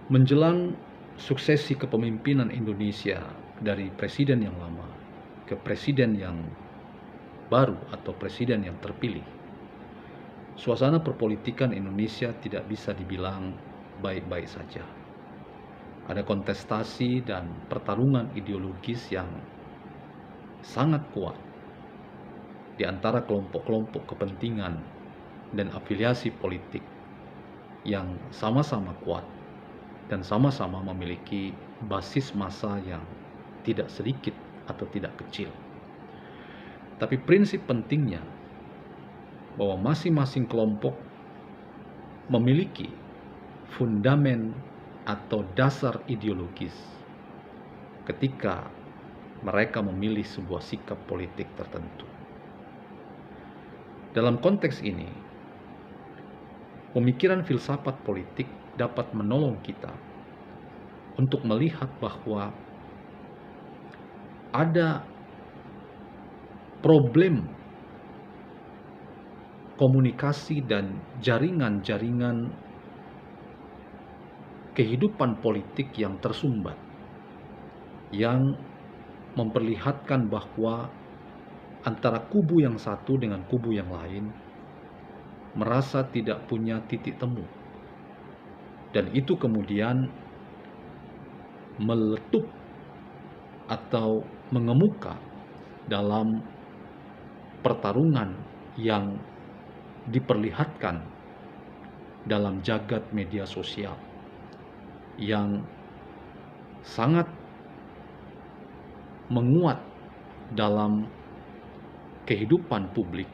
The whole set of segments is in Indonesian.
Menjelang suksesi kepemimpinan Indonesia dari presiden yang lama ke presiden yang baru atau presiden yang terpilih, suasana perpolitikan Indonesia tidak bisa dibilang baik-baik saja. Ada kontestasi dan pertarungan ideologis yang sangat kuat di antara kelompok-kelompok kepentingan dan afiliasi politik yang sama-sama kuat dan sama-sama memiliki basis massa yang tidak sedikit atau tidak kecil. Tapi prinsip pentingnya bahwa masing-masing kelompok memiliki fundamen atau dasar ideologis ketika mereka memilih sebuah sikap politik tertentu. Dalam konteks ini, pemikiran filsafat politik dapat menolong kita untuk melihat bahwa ada problem komunikasi dan jaringan-jaringan kehidupan politik yang tersumbat, yang memperlihatkan bahwa antara kubu yang satu dengan kubu yang lain merasa tidak punya titik temu. Dan itu kemudian meletup atau mengemuka dalam pertarungan yang diperlihatkan dalam jagat media sosial yang sangat menguat dalam kehidupan publik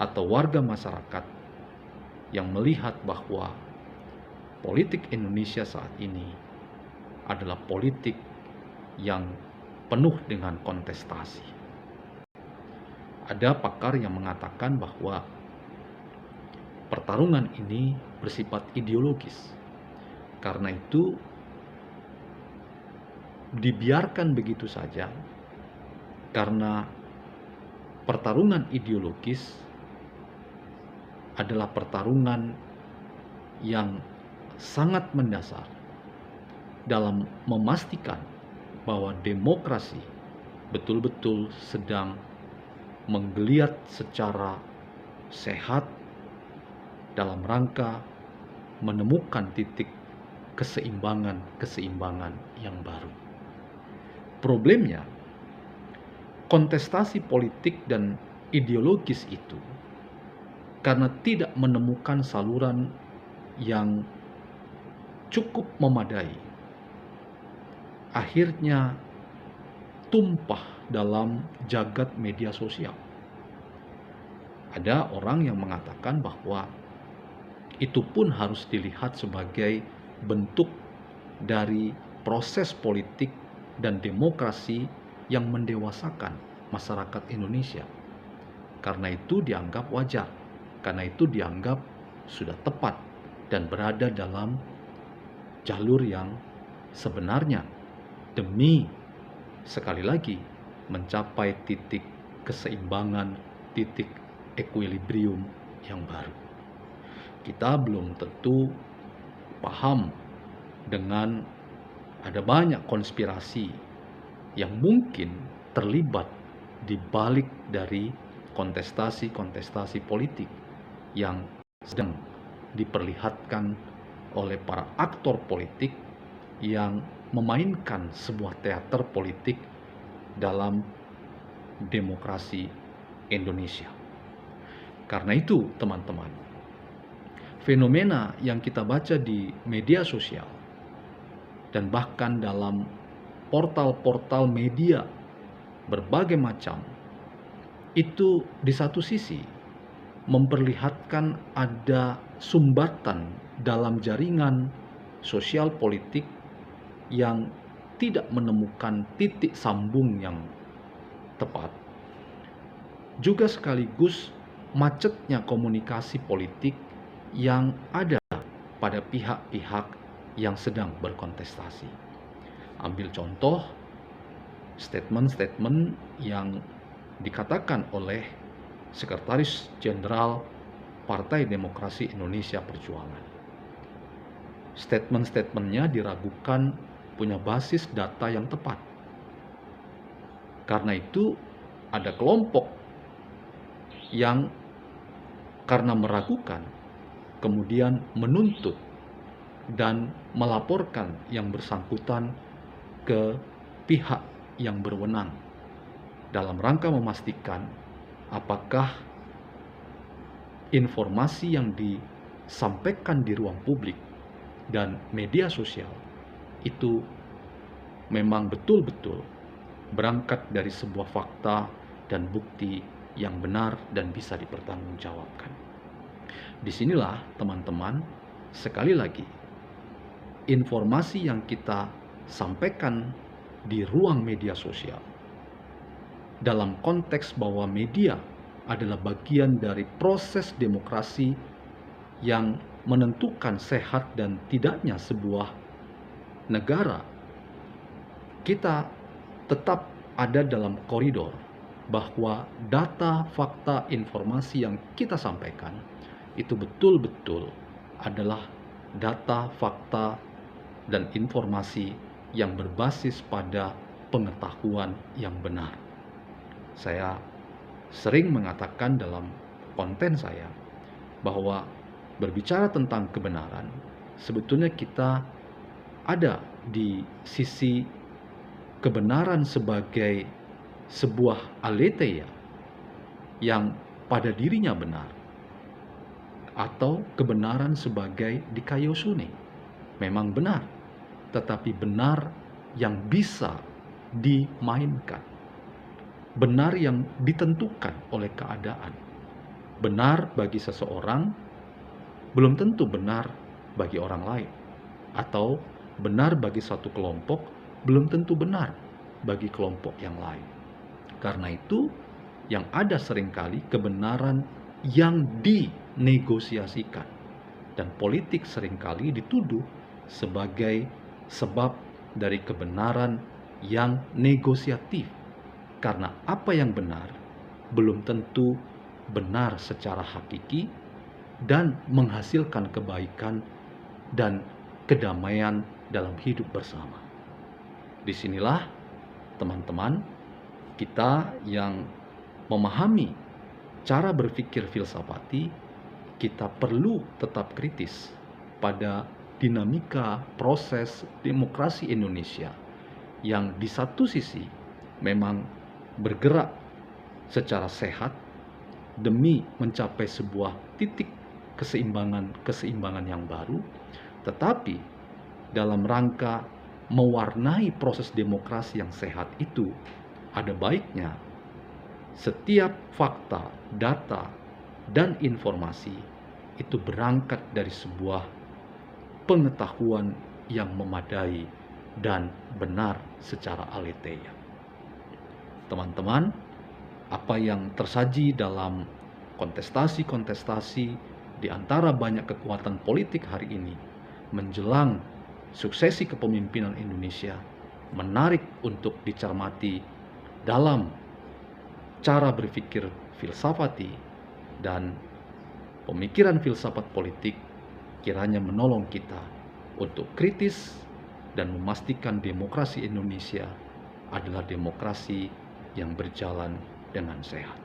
atau warga masyarakat yang melihat bahwa politik Indonesia saat ini adalah politik yang penuh dengan kontestasi. Ada pakar yang mengatakan bahwa pertarungan ini bersifat ideologis. Karena itu dibiarkan begitu saja, karena pertarungan ideologis adalah pertarungan yang sangat mendasar dalam memastikan bahwa demokrasi betul-betul sedang menggeliat secara sehat dalam rangka menemukan titik keseimbangan yang baru. Problemnya, kontestasi politik dan ideologis itu karena tidak menemukan saluran yang cukup memadai, akhirnya tumpah dalam jagat media sosial. Ada orang yang mengatakan bahwa itu pun harus dilihat sebagai bentuk dari proses politik dan demokrasi yang mendewasakan masyarakat Indonesia. Karena itu dianggap wajar, karena itu dianggap sudah tepat dan berada dalam jalur yang sebenarnya demi sekali lagi mencapai titik keseimbangan, titik equilibrium yang baru. Kita belum tentu paham dengan ada banyak konspirasi yang mungkin terlibat di balik dari kontestasi-kontestasi politik yang sedang diperlihatkan oleh para aktor politik yang memainkan sebuah teater politik dalam demokrasi Indonesia. Karena itu, teman-teman, fenomena yang kita baca di media sosial dan bahkan dalam portal-portal media berbagai macam, itu di satu sisi memperlihatkan ada sumbatan dalam jaringan sosial politik yang tidak menemukan titik sambung yang tepat. Juga sekaligus macetnya komunikasi politik yang ada pada pihak-pihak yang sedang berkontestasi. Ambil contoh statement-statement yang dikatakan oleh Sekretaris Jenderal Partai Demokrasi Indonesia Perjuangan. statement-statementnya diragukan punya basis data yang tepat. Karena itu ada kelompok yang karena meragukan kemudian menuntut dan melaporkan yang bersangkutan ke pihak yang berwenang dalam rangka memastikan apakah informasi yang disampaikan di ruang publik dan media sosial itu memang betul-betul berangkat dari sebuah fakta dan bukti yang benar dan bisa dipertanggungjawabkan. Disinilah teman-teman, sekali lagi, informasi yang kita sampaikan di ruang media sosial dalam konteks bahwa media adalah bagian dari proses demokrasi yang menentukan sehat dan tidaknya sebuah negara, kita tetap ada dalam koridor bahwa data, fakta, informasi yang kita sampaikan itu betul-betul adalah data, fakta, dan informasi yang berbasis pada pengetahuan yang benar. Saya sering mengatakan dalam konten saya bahwa berbicara tentang kebenaran, sebetulnya kita ada di sisi kebenaran sebagai sebuah aletheia yang pada dirinya benar, atau kebenaran sebagai dikaiosune, memang benar, tetapi benar yang bisa dimainkan, benar yang ditentukan oleh keadaan. Benar bagi seseorang belum tentu benar bagi orang lain, atau benar bagi satu kelompok belum tentu benar bagi kelompok yang lain. Karena itu yang ada seringkali kebenaran yang dinegosiasikan, dan politik seringkali dituduh sebagai sebab dari kebenaran yang negosiatif, karena apa yang benar belum tentu benar secara hakiki dan menghasilkan kebaikan dan kedamaian dalam hidup bersama. Disinilah teman-teman, kita yang memahami cara berpikir filsafati, kita perlu tetap kritis pada dinamika proses demokrasi Indonesia yang di satu sisi memang bergerak secara sehat demi mencapai sebuah titik keseimbangan yang baru, tetapi dalam rangka mewarnai proses demokrasi yang sehat itu, ada baiknya setiap fakta, data, dan informasi itu berangkat dari sebuah pengetahuan yang memadai dan benar secara aletheia. Teman-teman, apa yang tersaji dalam kontestasi-kontestasi di antara banyak kekuatan politik hari ini menjelang suksesi kepemimpinan Indonesia menarik untuk dicermati dalam cara berpikir filsafati, dan pemikiran filsafat politik kiranya menolong kita untuk kritis dan memastikan demokrasi Indonesia adalah demokrasi yang berjalan dengan sehat.